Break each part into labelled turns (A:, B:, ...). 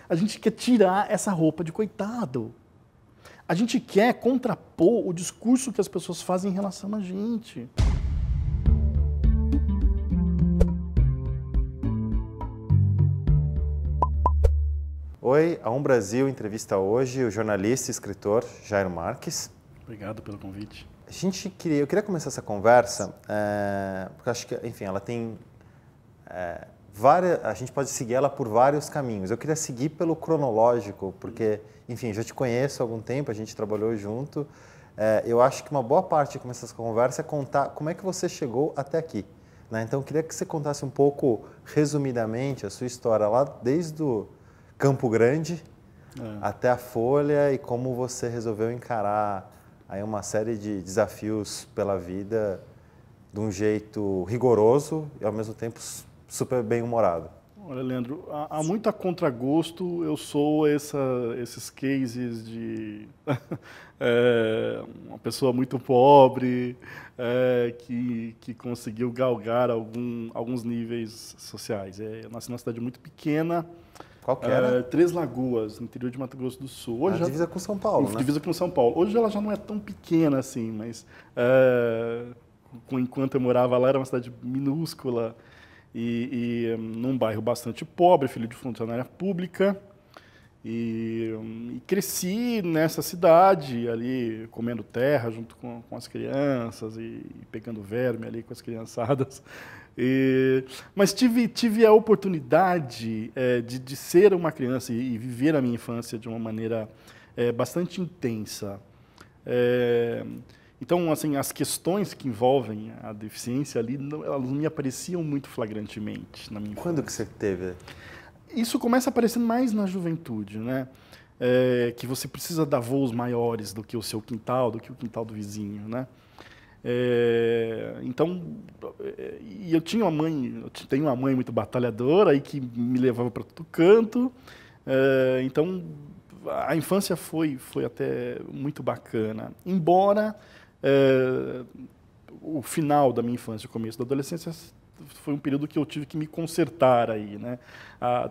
A: a gente quer tirar essa roupa de coitado. A gente quer contrapor o discurso que as pessoas fazem em relação a gente.
B: Oi, a Brasil entrevista hoje o jornalista e escritor Jairo Marques.
A: Obrigado pelo convite.
B: Eu queria começar essa conversa, porque acho que, enfim, ela tem a gente pode seguir ela por vários caminhos. Eu queria seguir pelo cronológico, porque, enfim, já te conheço há algum tempo, a gente trabalhou junto. Eu acho que uma boa parte de começar essa conversa é contar como é que você chegou até aqui, né? Então, eu queria que você contasse um pouco, resumidamente, a sua história lá desde o Campo Grande até a Folha e como você resolveu encarar aí uma série de desafios pela vida de um jeito rigoroso e, ao mesmo tempo, super bem-humorado.
A: Olha, Leandro, há muito a contragosto, eu sou esses cases de uma pessoa muito pobre que conseguiu galgar alguns níveis sociais. Eu nasci numa cidade muito pequena.
B: Qual que era?
A: Três Lagoas, no interior de Mato Grosso do Sul. Hoje
B: divisa com São Paulo, né?
A: Divisa com São Paulo. Hoje ela já não é tão pequena assim, mas enquanto eu morava lá era uma cidade minúscula e num bairro bastante pobre, filho de funcionária pública. E cresci nessa cidade ali, comendo terra junto com as crianças e pegando verme ali com as criançadas. Mas tive a oportunidade de ser uma criança e viver a minha infância de uma maneira bastante intensa. Então, assim, as questões que envolvem a deficiência ali, elas não me apareciam muito flagrantemente na minha infância.
B: Quando que você teve?
A: Isso começa aparecendo mais na juventude, né? Que você precisa dar voos maiores do que o seu quintal, do que o quintal do vizinho, né? Então, eu tenho uma mãe muito batalhadora aí que me levava para todo canto. Então, a infância foi até muito bacana. Embora o final da minha infância, o começo da adolescência, foi um período que eu tive que me consertar aí, né?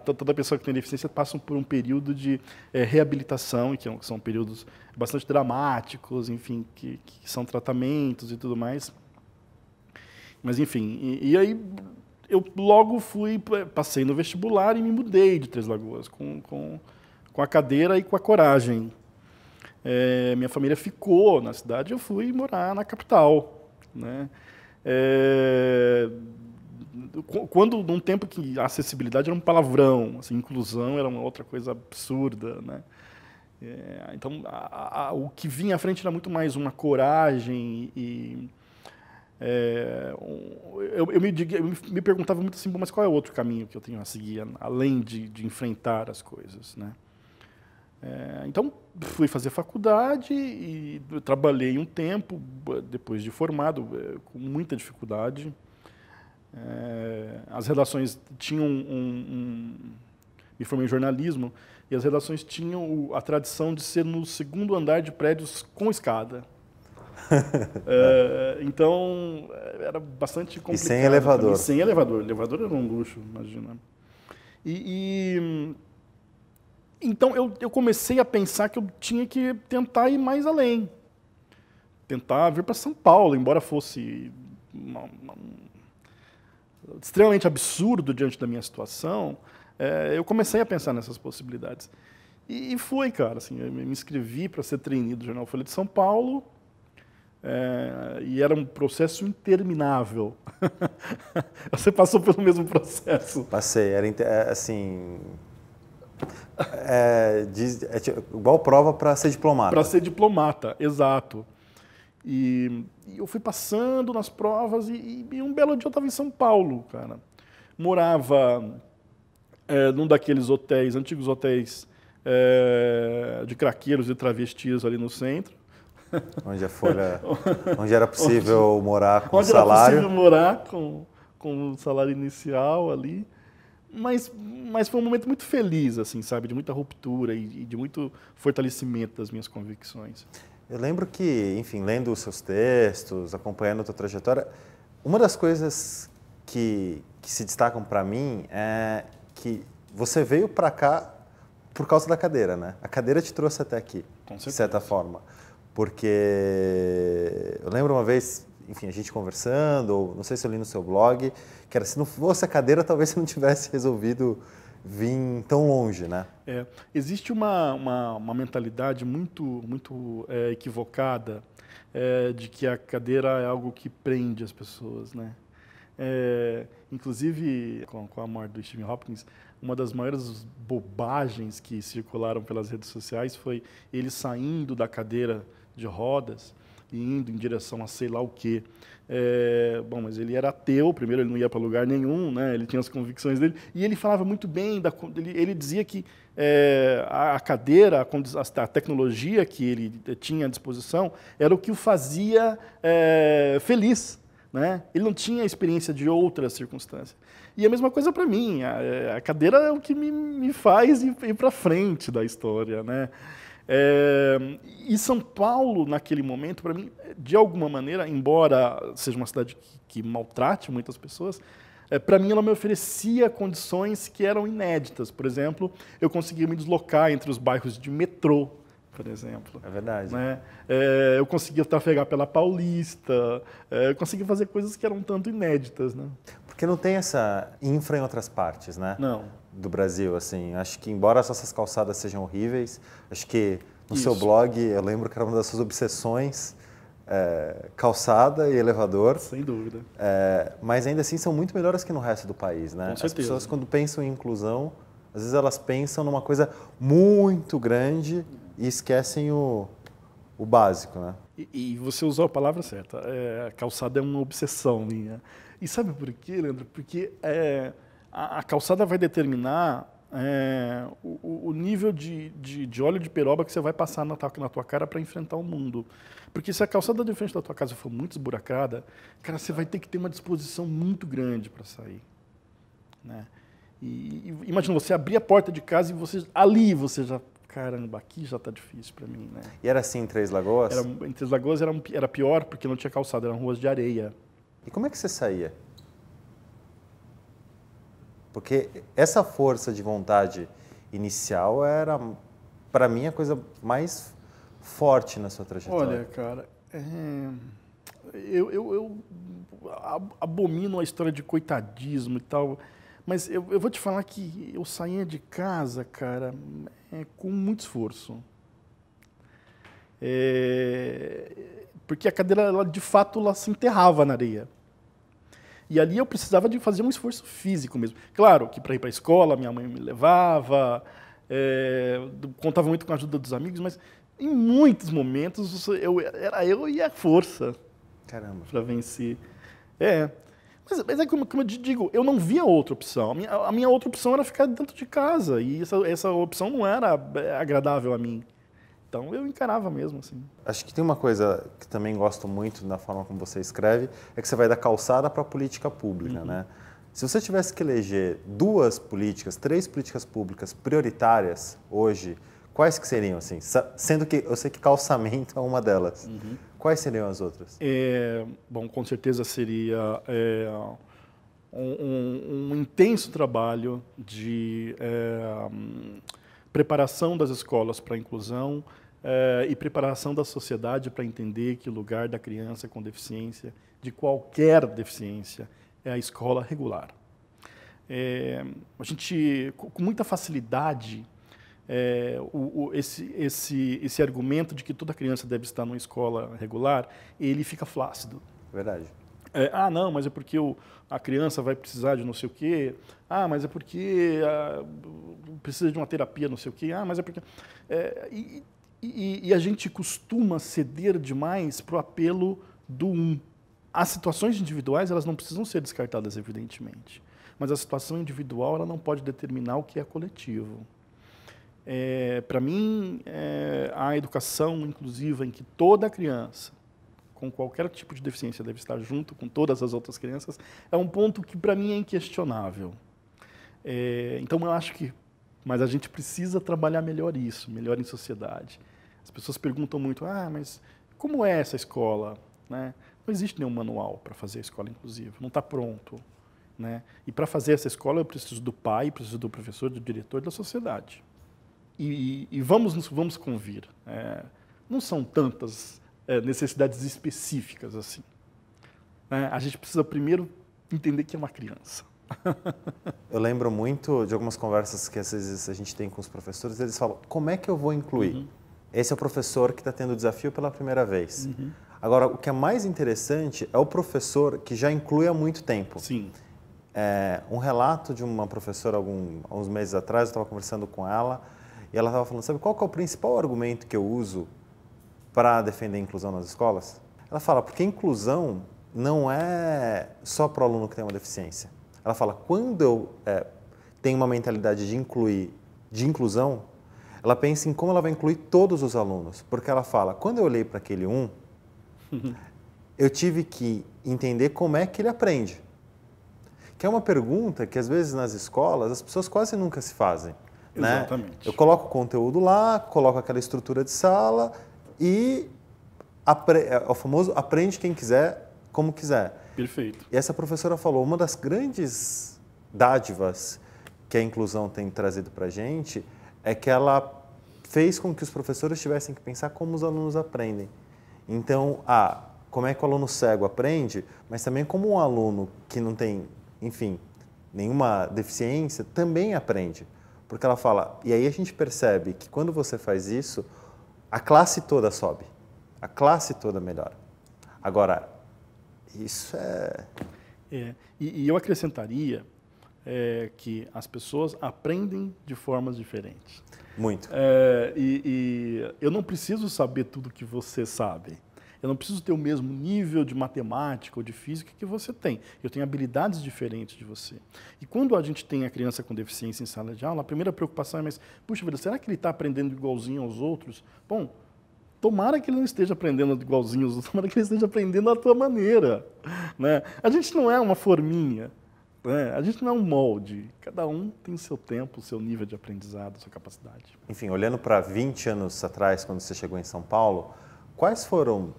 A: Toda pessoa que tem deficiência passa por um período de reabilitação, e que são períodos bastante dramáticos, enfim, que são tratamentos e tudo mais. Mas, enfim, e aí eu logo passei no vestibular e me mudei de Três Lagoas, com a cadeira e com a coragem. Minha família ficou na cidade, eu fui morar na capital, né? Num tempo que a acessibilidade era um palavrão, assim, inclusão era uma outra coisa absurda, né? Então, o que vinha à frente era muito mais uma coragem eu me perguntava muito assim, mas qual é o outro caminho que eu tenho a seguir, além de enfrentar as coisas, né? Então, fui fazer faculdade e trabalhei um tempo, depois de formado, com muita dificuldade. As redações tinham me formei em jornalismo, e as redações tinham a tradição de ser no segundo andar de prédios com escada. Então, era bastante complicado.
B: E sem elevador.
A: E sem elevador. Elevador era um luxo, imagina. Então, eu comecei a pensar que eu tinha que tentar ir mais além. Tentar vir para São Paulo, embora fosse extremamente absurdo diante da minha situação, eu comecei a pensar nessas possibilidades. E foi, cara, assim, eu me inscrevi para ser trainee do Jornal Folha de São Paulo, e era um processo interminável. Você passou pelo mesmo processo?
B: Passei, era assim... igual prova para ser diplomata.
A: Para ser diplomata, exato. E eu fui passando nas provas e um belo dia eu estava em São Paulo, cara. Morava num daqueles hotéis, antigos hotéis de craqueiros e travestis ali no centro.
B: Onde era possível morar com salário.
A: Onde era possível morar com o salário inicial ali. Mas foi um momento muito feliz, assim, sabe? De muita ruptura e de muito fortalecimento das minhas convicções.
B: Eu lembro que, enfim, lendo os seus textos, acompanhando a tua trajetória, uma das coisas que se destacam para mim é que você veio para cá por causa da cadeira, né? A cadeira te trouxe até aqui, de certa forma. Porque eu lembro uma vez, enfim, a gente conversando, ou não sei se eu li no seu blog, que era, se não fosse a cadeira, talvez você não tivesse resolvido vir tão longe, né?
A: Existe uma mentalidade muito equivocada de que a cadeira é algo que prende as pessoas, né? Inclusive, com a morte do Stephen Hopkins, uma das maiores bobagens que circularam pelas redes sociais foi ele saindo da cadeira de rodas e indo em direção a sei lá o quê. Bom, mas ele era ateu, primeiro ele não ia para lugar nenhum, né? Ele tinha as convicções dele, e ele falava muito bem, ele dizia que a cadeira, a tecnologia que ele tinha à disposição, era o que o fazia feliz. Né? Ele não tinha experiência de outras circunstâncias. E a mesma coisa para mim, a cadeira é o que me faz ir para frente da história. Né? E São Paulo, naquele momento, para mim, de alguma maneira, embora seja uma cidade que maltrate muitas pessoas, para mim ela me oferecia condições que eram inéditas. Por exemplo, eu conseguia me deslocar entre os bairros de metrô, por exemplo.
B: É verdade.
A: Né? Eu conseguia trafegar pela Paulista, eu conseguia fazer coisas que eram tanto inéditas. Né?
B: Porque não tem essa infra em outras partes, né?
A: Não.
B: Do Brasil, assim. Acho que, embora as nossas calçadas sejam horríveis, acho que no seu
A: Isso.
B: blog, eu lembro que era uma das suas obsessões, calçada e elevador.
A: Sem dúvida.
B: Mas ainda assim são muito melhores que no resto do país, né?
A: Com certeza.
B: As pessoas, quando pensam em inclusão, às vezes elas pensam numa coisa muito grande e esquecem o básico, né?
A: E você usou a palavra certa. A calçada é uma obsessão minha. E sabe por quê, Leandro? Porque a calçada vai determinar o nível de óleo de peroba que você vai passar na tua cara para enfrentar o mundo. Porque se a calçada de frente da tua casa for muito esburacada, cara, você vai ter que ter uma disposição muito grande para sair. Né? E imagina, você abrir a porta de casa e você já... Caramba, aqui já está difícil para mim, né?
B: E era assim em Três Lagoas?
A: Em Três Lagoas era pior porque não tinha calçada, eram ruas de areia.
B: E como é que você saía? Porque essa força de vontade inicial era, para mim, a coisa mais forte na sua trajetória.
A: Olha, cara, eu abomino a história de coitadismo e tal, mas eu vou te falar que eu saía de casa, cara, com muito esforço. Porque a cadeira, ela, de fato, ela se enterrava na areia. E ali eu precisava de fazer um esforço físico mesmo. Claro que para ir para a escola, minha mãe me levava, contava muito com a ajuda dos amigos, mas em muitos momentos era eu e a força.
B: Caramba.
A: Para vencer. Mas é como eu te digo, eu não via outra opção. A minha outra opção era ficar dentro de casa, e essa opção não era agradável a mim. Então eu encarava mesmo, assim.
B: Acho que tem uma coisa que também gosto muito na forma como você escreve, é que você vai da calçada para a política pública, né? Se você tivesse que eleger 2 políticas, 3 políticas públicas prioritárias hoje, quais que seriam, assim? Sendo que eu sei que calçamento é uma delas. Quais seriam as outras?
A: Bom, com certeza seria um intenso trabalho de preparação das escolas para a inclusão e preparação da sociedade para entender que o lugar da criança com deficiência, de qualquer deficiência, é a escola regular. A gente, com muita facilidade, esse argumento de que toda criança deve estar numa escola regular, ele fica flácido.
B: Verdade.
A: Não, mas é porque a criança vai precisar de não sei o quê. Mas é porque precisa de uma terapia não sei o quê. Mas é porque... E a gente costuma ceder demais para o apelo do um. As situações individuais, elas não precisam ser descartadas, evidentemente. Mas a situação individual, ela não pode determinar o que é coletivo. Para mim, a educação inclusiva em que toda criança, com qualquer tipo de deficiência, deve estar junto com todas as outras crianças, é um ponto que, para mim, é inquestionável. Então, eu acho que... Mas a gente precisa trabalhar melhor isso, melhor em sociedade. As pessoas perguntam muito, mas como é essa escola? Né? Não existe nenhum manual para fazer a escola inclusiva, não está pronto. Né? E para fazer essa escola, eu preciso do pai, preciso do professor, do diretor, da sociedade. e vamos convir, não são tantas necessidades específicas assim. Né? A gente precisa primeiro entender que é uma criança.
B: Eu lembro muito de algumas conversas que às vezes a gente tem com os professores, eles falam, como é que eu vou incluir? Esse é o professor que está tendo o desafio pela primeira vez. Agora, o que é mais interessante é o professor que já inclui há muito tempo.
A: Sim.
B: Um relato de uma professora, uns meses atrás, eu estava conversando com ela, e ela estava falando, sabe qual que é o principal argumento que eu uso para defender a inclusão nas escolas? Ela fala, porque inclusão não é só para o aluno que tem uma deficiência. Ela fala, quando eu tenho uma mentalidade de inclusão, ela pensa em como ela vai incluir todos os alunos. Porque ela fala, quando eu olhei para aquele eu tive que entender como é que ele aprende. Que é uma pergunta que, às vezes, nas escolas, as pessoas quase nunca se fazem.
A: Exatamente.
B: Né? Eu coloco o conteúdo lá, coloco aquela estrutura de sala e o famoso aprende quem quiser, como quiser.
A: Perfeito.
B: E essa professora falou, uma das grandes dádivas que a inclusão tem trazido para a gente é que ela fez com que os professores tivessem que pensar como os alunos aprendem. Então, como é que o aluno cego aprende, mas também como um aluno que não tem, enfim, nenhuma deficiência, também aprende. Porque ela fala, e aí a gente percebe que quando você faz isso, a classe toda sobe, a classe toda melhora. Agora, isso
A: E eu acrescentaria que as pessoas aprendem de formas diferentes.
B: Muito.
A: E eu não preciso saber tudo que você sabe. Eu não preciso ter o mesmo nível de matemática ou de física que você tem. Eu tenho habilidades diferentes de você. E quando a gente tem a criança com deficiência em sala de aula, a primeira preocupação é, mas, puxa vida, será que ele está aprendendo igualzinho aos outros? Bom, tomara que ele não esteja aprendendo igualzinho aos outros, tomara que ele esteja aprendendo da tua maneira. Né? A gente não é uma forminha, né? A gente não é um molde. Cada um tem o seu tempo, o seu nível de aprendizado, a sua capacidade.
B: Enfim, olhando para 20 anos atrás, quando você chegou em São Paulo, quais foram,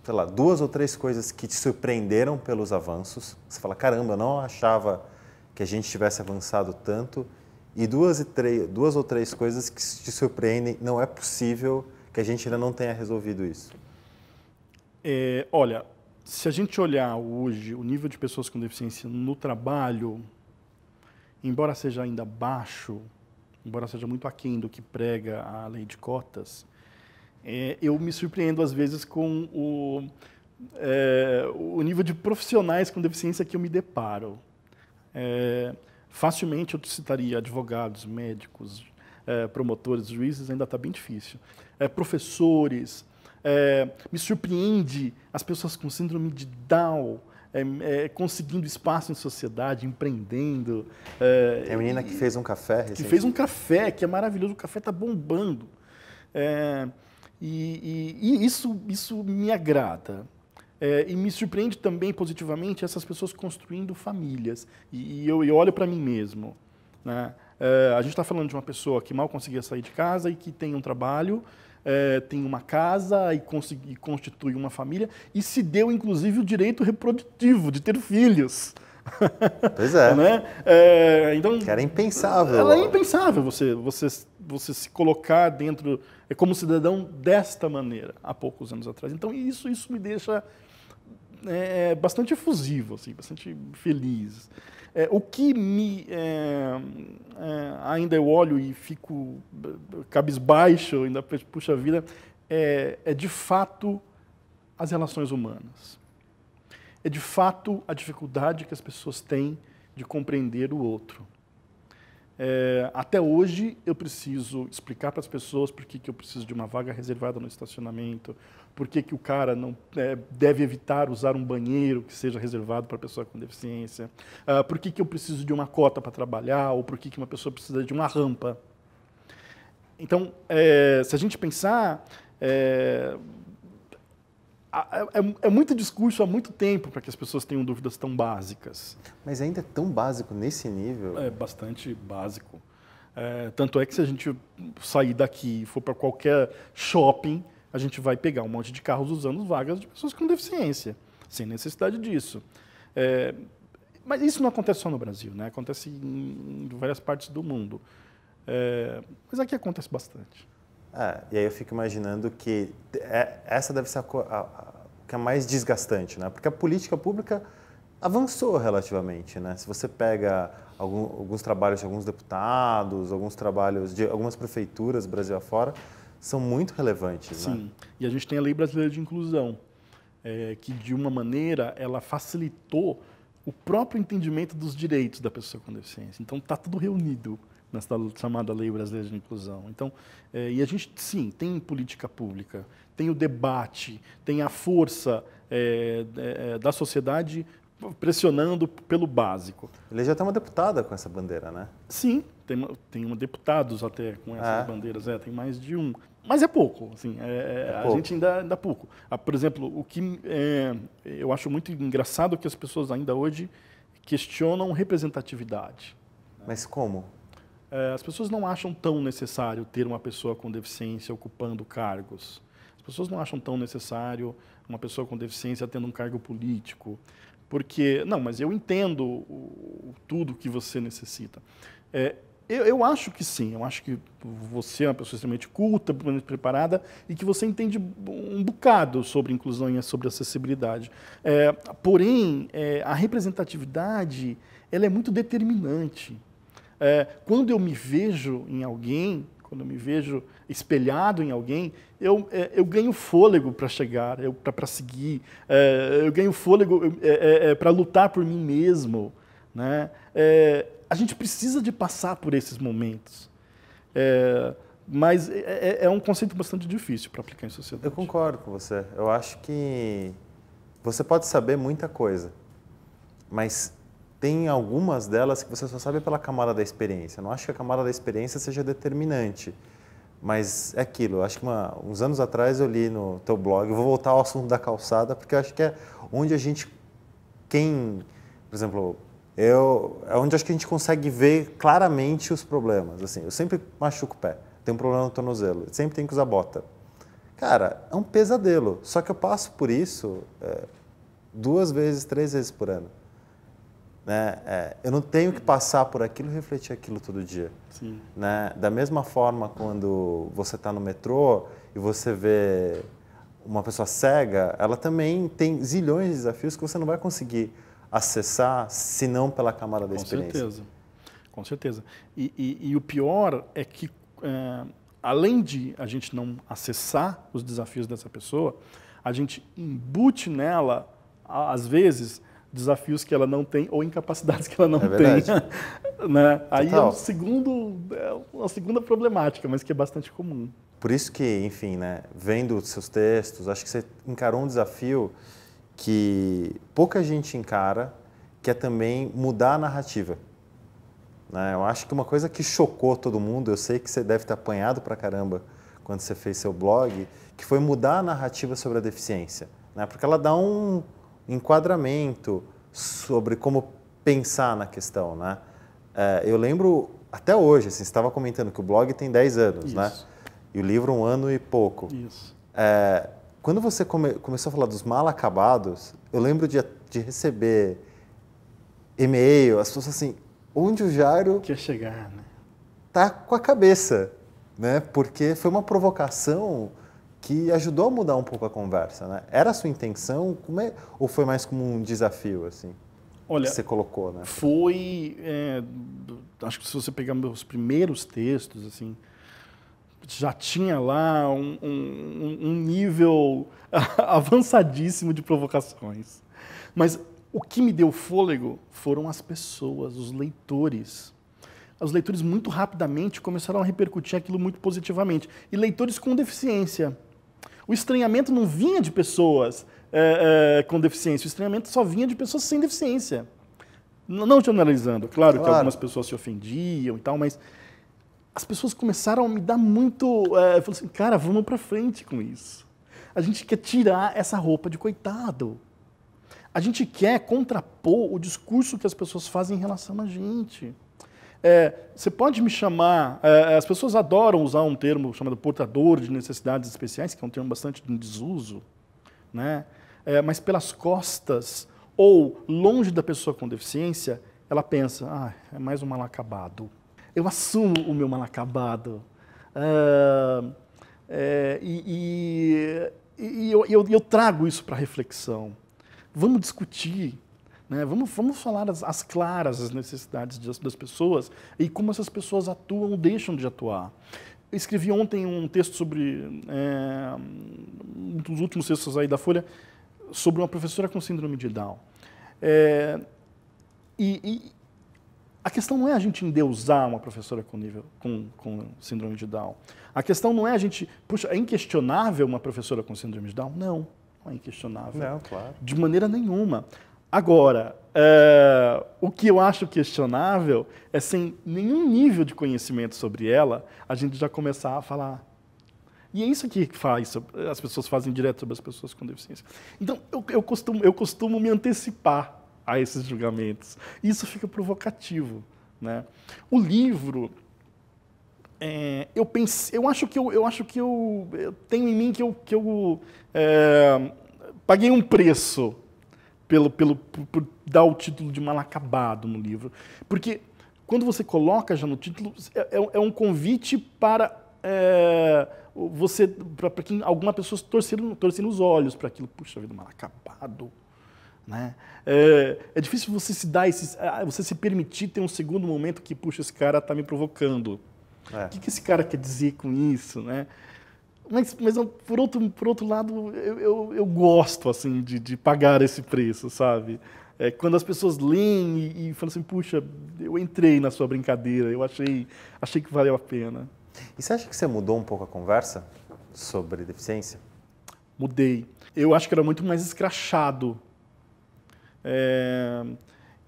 B: sei lá, 2 ou 3 coisas que te surpreenderam pelos avanços? Você fala, caramba, eu não achava que a gente tivesse avançado tanto. E 2 ou 3 coisas que te surpreendem, não é possível que a gente ainda não tenha resolvido isso.
A: Olha, se a gente olhar hoje o nível de pessoas com deficiência no trabalho, embora seja ainda baixo, embora seja muito aquém do que prega a lei de cotas, eu me surpreendo às vezes com o nível de profissionais com deficiência que eu me deparo. Facilmente eu citaria advogados, médicos, promotores, juízes, ainda está bem difícil. Professores, me surpreende as pessoas com síndrome de Down, conseguindo espaço em sociedade, empreendendo.
B: Tem a menina que fez um café
A: Que fez um café, que é maravilhoso, o café está bombando. E isso me agrada. E me surpreende também positivamente essas pessoas construindo famílias. E eu olho para mim mesmo. Né? A gente está falando de uma pessoa que mal conseguia sair de casa e que tem um trabalho, tem uma casa e constitui uma família e se deu, inclusive, o direito reprodutivo de ter filhos.
B: Pois é.
A: Né? Então,
B: que era impensável.
A: Era impensável você se colocar dentro como cidadão desta maneira há poucos anos atrás. Então isso me deixa bastante efusivo, assim, bastante feliz. O que ainda eu olho e fico cabisbaixo, ainda puxa vida, é de fato as relações humanas. É de fato a dificuldade que as pessoas têm de compreender o outro. Até hoje eu preciso explicar para as pessoas por que eu preciso de uma vaga reservada no estacionamento, por que o cara não deve evitar usar um banheiro que seja reservado para a pessoa com deficiência, por que eu preciso de uma cota para trabalhar, ou por que uma pessoa precisa de uma rampa. Então, se a gente pensar, é muito discurso há muito tempo para que as pessoas tenham dúvidas tão básicas.
B: Mas ainda é tão básico nesse nível?
A: É bastante básico. Tanto é que se a gente sair daqui e for para qualquer shopping, a gente vai pegar um monte de carros usando vagas de pessoas com deficiência, sem necessidade disso. Mas isso não acontece só no Brasil, né? Acontece em várias partes do mundo. Mas aqui acontece bastante.
B: E aí eu fico imaginando que essa deve ser que é mais desgastante, né? Porque a política pública avançou relativamente, né? Se você pega alguns trabalhos de alguns deputados, alguns trabalhos de algumas prefeituras Brasil afora, são muito relevantes.
A: Sim,
B: né?
A: E a gente tem a Lei Brasileira de Inclusão, que de uma maneira ela facilitou o próprio entendimento dos direitos da pessoa com deficiência. Então está tudo reunido nessa chamada Lei Brasileira de Inclusão. Então, e a gente, sim, tem política pública, tem o debate, tem a força da sociedade pressionando pelo básico.
B: Ele já tem uma deputada com essa bandeira, né?
A: Sim, tem deputados até com essas bandeiras, tem mais de um. Mas é pouco, assim,
B: pouco.
A: A gente ainda pouco. Por exemplo, o que eu acho muito engraçado é que as pessoas ainda hoje questionam representatividade.
B: Mas como?
A: As pessoas não acham tão necessário ter uma pessoa com deficiência ocupando cargos. As pessoas não acham tão necessário uma pessoa com deficiência tendo um cargo político. Porque, não, mas eu entendo tudo que você necessita. Eu acho que sim, eu acho que você é uma pessoa extremamente culta, preparada e que você entende um bocado sobre inclusão e sobre acessibilidade. Porém, a representatividade ela é muito determinante. Quando eu me vejo em alguém, quando eu me vejo espelhado em alguém, eu ganho fôlego para chegar, para seguir, eu ganho fôlego para lutar por mim mesmo. Né? A gente precisa de passar por esses momentos. Mas é um conceito bastante difícil para aplicar em sociedade.
B: Eu concordo com você. Eu acho que você pode saber muita coisa, mas tem algumas delas que você só sabe pela camada da experiência. Não acho que a camada da experiência seja determinante, mas é aquilo. Eu acho que uns anos atrás eu li no teu blog, eu vou voltar ao assunto da calçada, porque eu acho que é onde a gente, por exemplo, é onde acho que a gente consegue ver claramente os problemas. Assim, eu sempre machuco o pé, tenho um problema no tornozelo, sempre tenho que usar bota. Cara, é um pesadelo, só que eu passo por isso 2 vezes, 3 vezes por ano. Né? Eu não tenho que passar por aquilo e refletir aquilo todo dia.
A: Sim.
B: Né? Da mesma forma, quando você está no metrô e você vê uma pessoa cega, ela também tem zilhões de desafios que você não vai conseguir acessar, se não pela camada da experiência.
A: Com certeza. E o pior é que, além de a gente não acessar os desafios dessa pessoa, a gente embute nela, às vezes, desafios que ela não tem ou incapacidades que ela não tem. Né? Aí é uma segunda problemática, mas que é bastante comum.
B: Por isso que, enfim, né, vendo os seus textos, acho que você encarou um desafio que pouca gente encara, que é também mudar a narrativa. Né? Eu acho que uma coisa que chocou todo mundo, eu sei que você deve ter apanhado pra caramba quando você fez seu blog, que foi mudar a narrativa sobre a deficiência. Né? Porque ela dá um enquadramento sobre como pensar na questão, né? Eu lembro, até hoje, assim, você estava comentando que o blog tem 10 anos,
A: Isso.
B: né? E o livro 1 ano e pouco.
A: Isso.
B: Quando você começou a falar dos mal acabados, eu lembro de receber e-mail, as pessoas assim, onde o Jairo
A: quer chegar, né?
B: Tá com a cabeça, né? Porque foi uma provocação que ajudou a mudar um pouco a conversa, né? Era a sua intenção? Ou foi mais como um desafio, assim,
A: Olha,
B: que você colocou, né?
A: Foi, acho que se você pegar meus primeiros textos, assim, já tinha lá um nível avançadíssimo de provocações. Mas o que me deu fôlego foram as pessoas, os leitores. Os leitores muito rapidamente começaram a repercutir aquilo muito positivamente. E leitores com deficiência. O estranhamento não vinha de pessoas com deficiência, o estranhamento só vinha de pessoas sem deficiência. Não generalizando, claro que algumas pessoas se ofendiam e tal, mas as pessoas começaram a me dar muito... falaram assim, cara, vamos pra frente com isso. A gente quer tirar essa roupa de coitado. A gente quer contrapor o discurso que as pessoas fazem em relação a gente. Você pode me chamar... as pessoas adoram usar um termo chamado portador de necessidades especiais, que é um termo bastante em desuso, né? Mas pelas costas ou longe da pessoa com deficiência, ela pensa, é mais um mal acabado. eu assumo o meu mal acabado. Eu trago isso para reflexão. Vamos discutir, né? Vamos falar as claras as necessidades das pessoas e como essas pessoas atuam ou deixam de atuar. Eu escrevi ontem um texto sobre, um dos últimos textos aí da Folha, sobre uma professora com síndrome de Down. A questão não é a gente endeusar uma professora com síndrome de Down. A questão não é a gente... Puxa, é inquestionável uma professora com síndrome de Down? Não, não é inquestionável.
B: Não, claro.
A: De maneira nenhuma. Agora, o que eu acho questionável é, sem nenhum nível de conhecimento sobre ela, a gente já começar a falar. E é isso que as pessoas fazem direto sobre as pessoas com deficiência. Então, eu costumo me antecipar a esses julgamentos. Isso fica provocativo, né? O livro, eu acho que eu tenho em mim que eu paguei um preço por dar o título de mal acabado no livro, porque quando você coloca já no título é um convite para para quem alguma pessoa torcer os olhos para aquilo. Puxa vida, mal acabado. Né? É difícil você você se permitir ter um segundo momento que, puxa, esse cara está me provocando. O que esse cara quer dizer com isso, né? Mas por outro lado, eu gosto assim de pagar esse preço, sabe? Quando as pessoas leem e falam assim, puxa, eu entrei na sua brincadeira, eu achei que valeu a pena.
B: E você acha que você mudou um pouco a conversa sobre deficiência?
A: Mudei. Eu acho que era muito mais escrachado.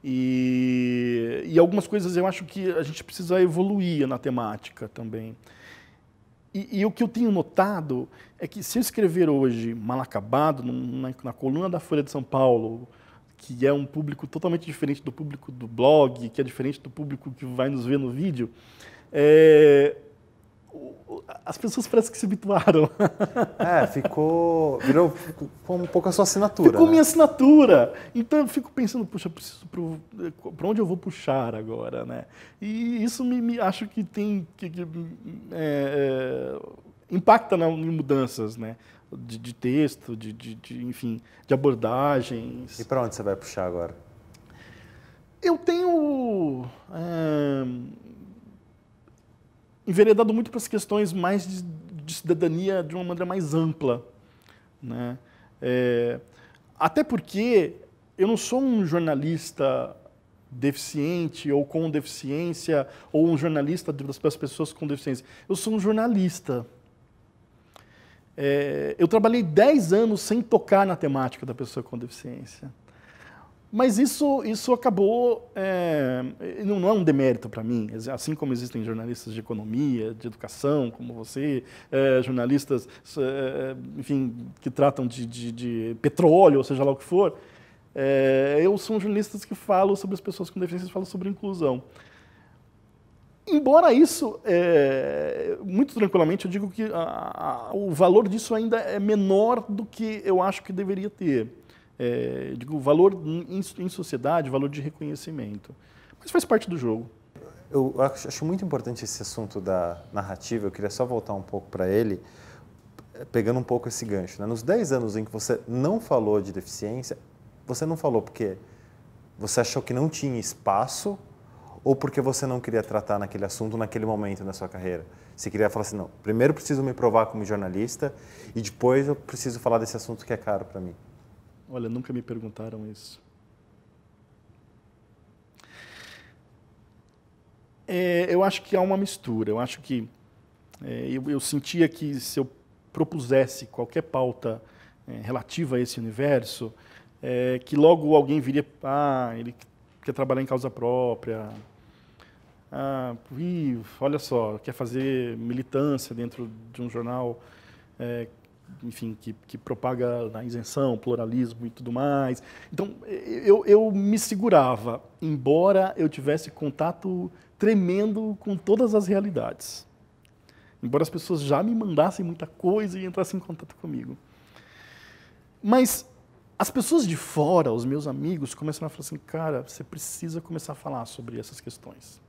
A: E algumas coisas eu acho que a gente precisa evoluir na temática também. E o que eu tenho notado é que se eu escrever hoje mal acabado, na coluna da Folha de São Paulo, que é um público totalmente diferente do público do blog, que é diferente do público que vai nos ver no vídeo, as pessoas parecem que se habituaram.
B: Virou um pouco a sua assinatura.
A: Ficou minha assinatura. Então eu fico pensando, puxa, eu preciso para onde eu vou puxar agora, né? E isso acho que tem impacta em mudanças, né? De texto, enfim, de abordagens.
B: E para onde você vai puxar agora?
A: Eu tenho enveredado muito para as questões mais de cidadania de uma maneira mais ampla, né? Até porque eu não sou um jornalista deficiente ou com deficiência, ou um jornalista das pessoas com deficiência. Eu sou um jornalista. Eu trabalhei 10 anos sem tocar na temática da pessoa com deficiência. Mas isso acabou, não é um demérito para mim, assim como existem jornalistas de economia, de educação, como você, jornalistas, enfim, que tratam de petróleo, ou seja lá o que for, eu sou um jornalista que falo sobre as pessoas com deficiência, falo sobre inclusão. Embora isso, muito tranquilamente, eu digo que o valor disso ainda é menor do que eu acho que deveria ter. Digo, valor em sociedade, valor de reconhecimento. Mas faz parte do jogo.
B: Eu acho muito importante esse assunto da narrativa, eu queria só voltar um pouco para ele, pegando um pouco esse gancho. Né? Nos 10 anos em que você não falou de deficiência, você não falou porque você achou que não tinha espaço ou porque você não queria tratar naquele assunto naquele momento da sua carreira? Você queria falar assim, não, primeiro preciso me provar como jornalista e depois eu preciso falar desse assunto que é caro para mim.
A: Olha, nunca me perguntaram isso. Eu acho que há uma mistura. Eu acho que eu sentia que se eu propusesse qualquer pauta relativa a esse universo, que logo alguém viria, ele quer trabalhar em causa própria, olha só, quer fazer militância dentro de um jornal enfim, que propaga a isenção, pluralismo e tudo mais. Então, eu me segurava, embora eu tivesse contato tremendo com todas as realidades. Embora as pessoas já me mandassem muita coisa e entrassem em contato comigo. Mas as pessoas de fora, os meus amigos, começaram a falar assim, cara, você precisa começar a falar sobre essas questões.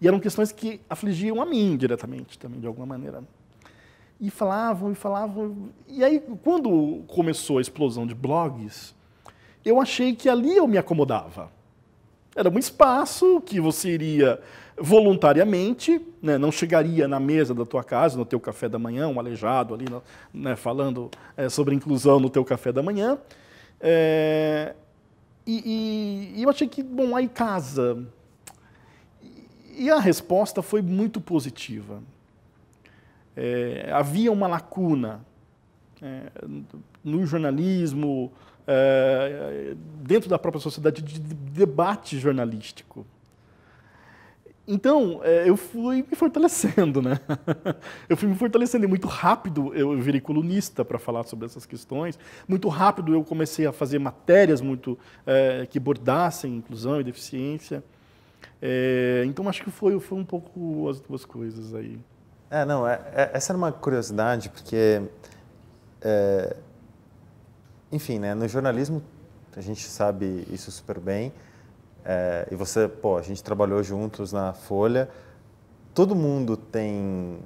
A: E eram questões que afligiam a mim diretamente também, de alguma maneira. E falavam, e falavam. E aí, quando começou a explosão de blogs, eu achei que ali eu me acomodava. Era um espaço que você iria voluntariamente, né, não chegaria na mesa da tua casa, no teu café da manhã, um aleijado ali, né, falando sobre inclusão no teu café da manhã. E eu achei que, bom, aí casa. E a resposta foi muito positiva. Havia uma lacuna no jornalismo, dentro da própria sociedade, de debate jornalístico. Então, eu fui me fortalecendo, né? Eu fui me fortalecendo, e muito rápido eu virei colunista para falar sobre essas questões. Muito rápido eu comecei a fazer matérias que abordassem inclusão e deficiência. Então, acho que foi um pouco as duas coisas aí.
B: Essa era uma curiosidade, porque, enfim, né, no jornalismo, a gente sabe isso super bem, e você, a gente trabalhou juntos na Folha, todo mundo tem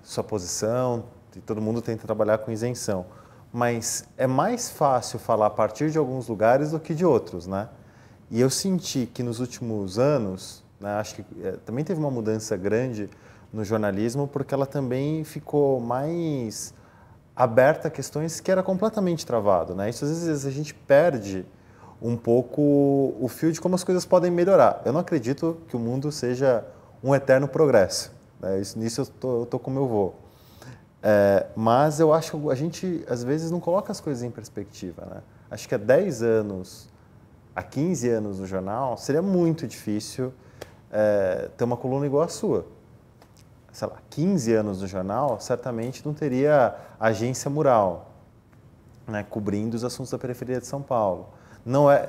B: sua posição, e todo mundo tenta trabalhar com isenção, mas é mais fácil falar a partir de alguns lugares do que de outros, né? E eu senti que nos últimos anos, né, acho que também teve uma mudança grande no jornalismo, porque ela também ficou mais aberta a questões que era completamente travado, né? Isso às vezes a gente perde um pouco o fio de como as coisas podem melhorar. Eu não acredito que o mundo seja um eterno progresso, né? Nisso eu tô como eu vou. Mas eu acho que a gente às vezes não coloca as coisas em perspectiva, né? Acho que há 10 anos, há 15 anos no jornal, seria muito difícil ter uma coluna igual a sua. Sei lá, 15 anos no jornal, certamente não teria agência mural, né, cobrindo os assuntos da periferia de São Paulo.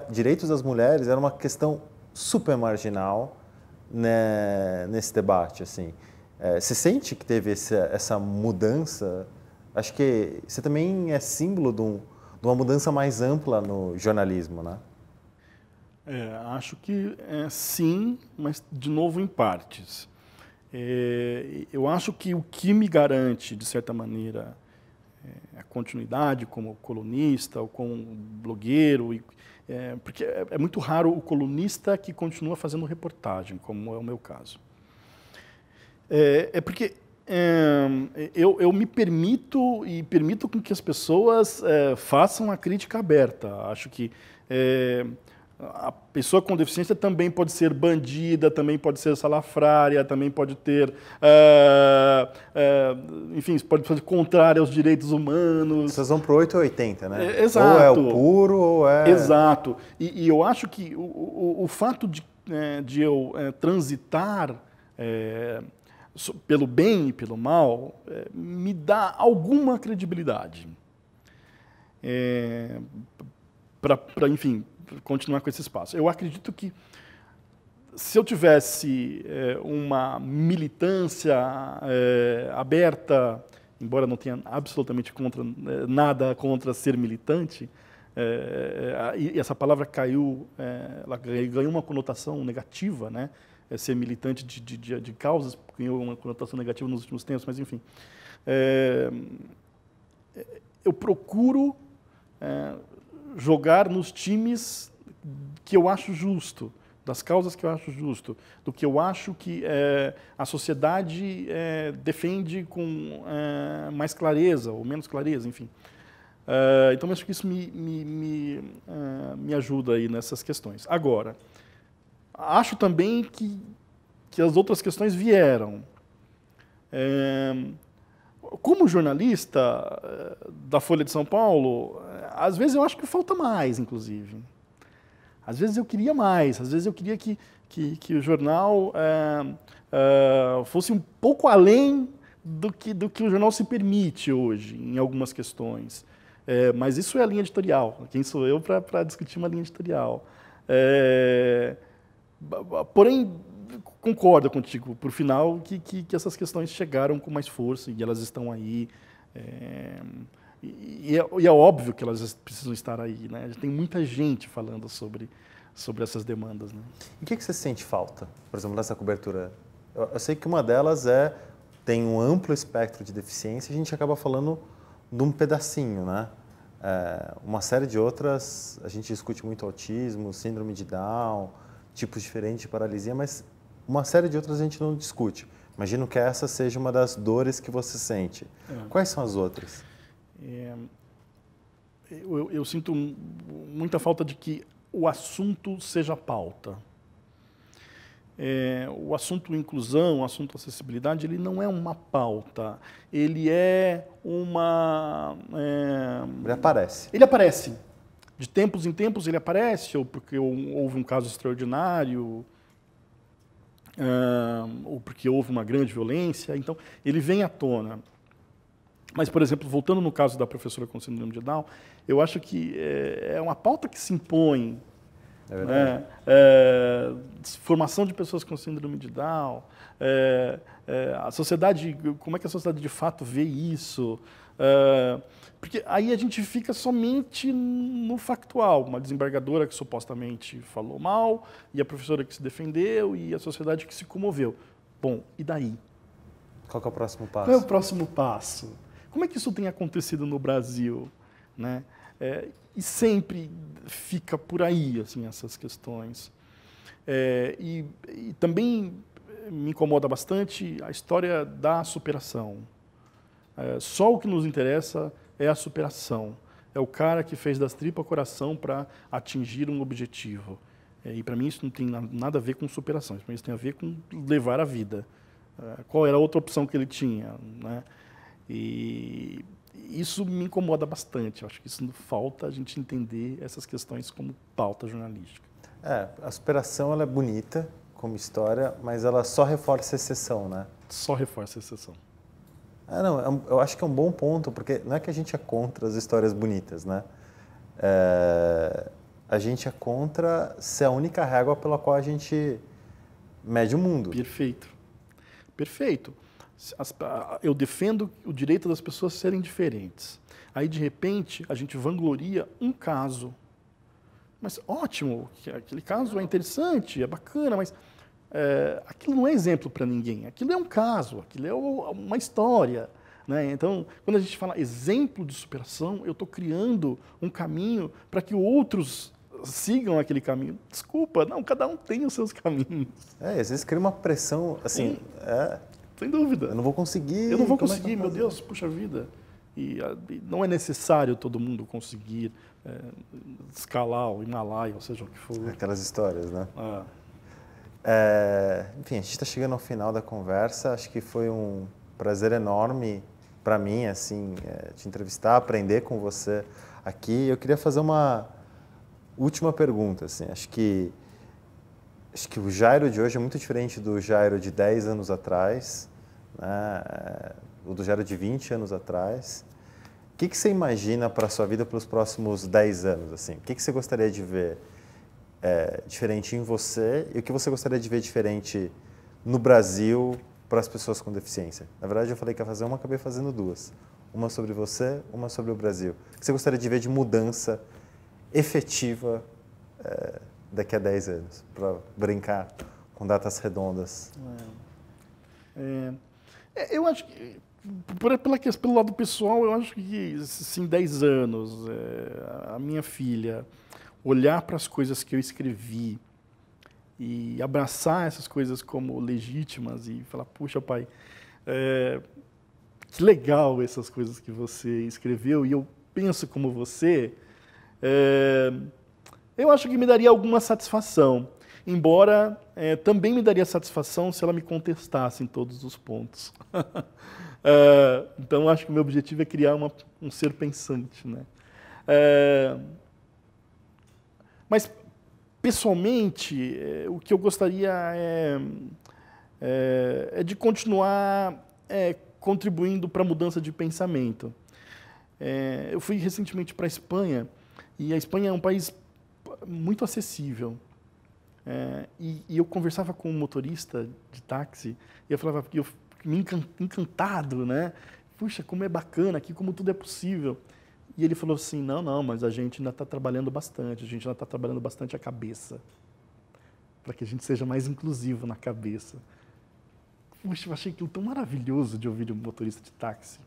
B: Direitos das mulheres era uma questão super marginal, né, nesse debate. Assim. Você sente que teve essa mudança? Acho que você também é símbolo de uma mudança mais ampla no jornalismo, né?
A: Acho que sim, mas de novo em partes. Eu acho que o que me garante, de certa maneira, a continuidade como colunista ou como blogueiro, porque é muito raro o colunista que continua fazendo reportagem, como é o meu caso. Porque eu me permito e permito com que as pessoas façam a crítica aberta. Acho que a pessoa com deficiência também pode ser bandida, também pode ser salafrária, também pode ter, enfim, pode ser contrária aos direitos humanos.
B: Vocês vão para o 8 ou 80, né?
A: Exato.
B: Ou é o puro, ou é...
A: Exato. E eu acho que o fato de eu transitar pelo bem e pelo mal me dá alguma credibilidade. Para, enfim, continuar com esse espaço. Eu acredito que se eu tivesse uma militância aberta, embora não tenha absolutamente nada contra ser militante, e essa palavra ela ganhou uma conotação negativa, né? Ser militante de causas ganhou uma conotação negativa nos últimos tempos, mas enfim. Eu procuro jogar nos times que eu acho justo, das causas que eu acho justo, do que eu acho que a sociedade defende com mais clareza ou menos clareza, enfim. Então, acho que isso me ajuda aí nessas questões. Agora, acho também que as outras questões vieram. Como jornalista da Folha de São Paulo, às vezes eu acho que falta mais, inclusive. Às vezes eu queria mais, às vezes eu queria que o jornal fosse um pouco além do que o jornal se permite hoje, em algumas questões. Mas isso é a linha editorial. Quem sou eu para discutir uma linha editorial? Porém, concordo contigo, por final, que essas questões chegaram com mais força e elas estão aí. E é óbvio que elas precisam estar aí, né? Tem muita gente falando sobre essas demandas, né?
B: E o que você sente falta, por exemplo, nessa cobertura Eu sei que uma delas tem um amplo espectro de deficiência, a gente acaba falando de um pedacinho, né? Uma série de outras, a gente discute muito autismo, síndrome de Down, tipos diferentes de paralisia, mas uma série de outras a gente não discute. Imagino que essa seja uma das dores que você sente. Quais são as outras?
A: Eu sinto muita falta de que o assunto seja pauta. O assunto inclusão, o assunto acessibilidade, ele não é uma pauta. Ele é uma...
B: Ele aparece.
A: Ele aparece. De tempos em tempos ele aparece, ou porque houve um caso extraordinário, ou porque houve uma grande violência. Então, ele vem à tona. Mas, por exemplo, voltando no caso da professora com síndrome de Down, eu acho que é uma pauta que se impõe. Formação de pessoas com síndrome de Down, a sociedade, como é que a sociedade de fato vê isso? Porque aí a gente fica somente no factual, uma desembargadora que supostamente falou mal, e a professora que se defendeu, e a sociedade que se comoveu. Bom, e daí?
B: Qual que é o próximo passo?
A: Qual é o próximo passo? Como é que isso tem acontecido no Brasil, né? E sempre fica por aí, assim, essas questões. E também me incomoda bastante a história da superação. Só o que nos interessa é a superação. É o cara que fez das tripas coração para atingir um objetivo. E para mim isso não tem nada a ver com superação, isso para mim isso tem a ver com levar a vida. Qual era a outra opção que ele tinha, né? E isso me incomoda bastante. Eu acho que isso falta a gente entender essas questões como pauta jornalística.
B: A superação ela é bonita como história, mas ela só reforça a exceção, né?
A: Só reforça a exceção.
B: Não, eu acho que é um bom ponto, porque não é que a gente é contra as histórias bonitas, né? A gente é contra ser a única régua pela qual a gente mede o mundo.
A: Perfeito. Perfeito. Eu defendo o direito das pessoas serem diferentes. Aí, de repente, a gente vangloria um caso. Mas ótimo, aquele caso é interessante, é bacana, mas aquilo não é exemplo para ninguém. Aquilo é um caso, aquilo é uma história, né? Então, quando a gente fala exemplo de superação, eu estou criando um caminho para que outros sigam aquele caminho. Desculpa, não, cada um tem os seus caminhos.
B: Às vezes cria uma pressão, assim...
A: Sem dúvida.
B: Eu não vou conseguir.
A: Eu não vou conseguir, meu Deus, puxa vida. E não é necessário todo mundo conseguir escalar o Himalaia, ou seja o que for.
B: Aquelas histórias, né? Enfim, a gente está chegando ao final da conversa. Acho que foi um prazer enorme para mim, assim, te entrevistar, aprender com você aqui. Eu queria fazer uma última pergunta, assim. Acho que o Jairo de hoje é muito diferente do Jairo de 10 anos atrás, né? Ou do Jairo de 20 anos atrás. O que você imagina para a sua vida pelos próximos 10 anos? Assim? O que você gostaria de ver diferente em você e o que você gostaria de ver diferente no Brasil para as pessoas com deficiência? Na verdade, eu falei que ia fazer uma, acabei fazendo duas. Uma sobre você, uma sobre o Brasil. O que você gostaria de ver de mudança efetiva daqui a 10 anos, para brincar com datas redondas?
A: Eu acho que, pelo lado pessoal, eu acho que, sim, 10 anos, a minha filha olhar para as coisas que eu escrevi e abraçar essas coisas como legítimas e falar, puxa, pai, que legal essas coisas que você escreveu e eu penso como você, eu acho que me daria alguma satisfação, embora também me daria satisfação se ela me contestasse em todos os pontos. Então, acho que o meu objetivo é criar um ser pensante, né? Mas, pessoalmente, o que eu gostaria é de continuar contribuindo para a mudança de pensamento. Eu fui recentemente para a Espanha, e a Espanha é um país muito acessível. E eu conversava com um motorista de táxi, e eu falava que eu me encantado, né? Puxa, como é bacana aqui, como tudo é possível. E ele falou assim, não, mas a gente ainda está trabalhando bastante, a gente ainda está trabalhando bastante a cabeça, para que a gente seja mais inclusivo na cabeça. puxa, eu achei aquilo tão maravilhoso de ouvir de um motorista de táxi.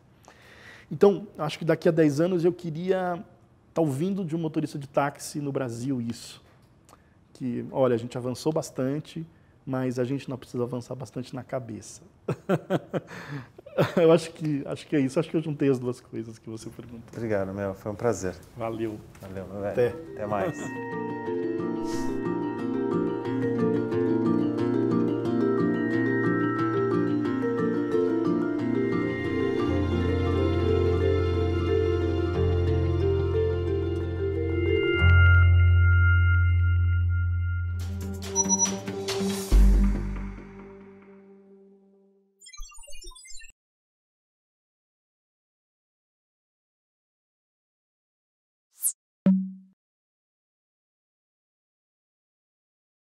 A: Então, acho que daqui a 10 anos eu queria estar ouvindo de um motorista de táxi no Brasil isso. Que, olha, a gente avançou bastante, mas a gente não precisa avançar bastante na cabeça. Eu acho que é isso. Acho que eu juntei as duas coisas que você perguntou.
B: Obrigado, meu. Foi um prazer.
A: Valeu.
B: Valeu, meu velho.
A: Até.
B: Até mais.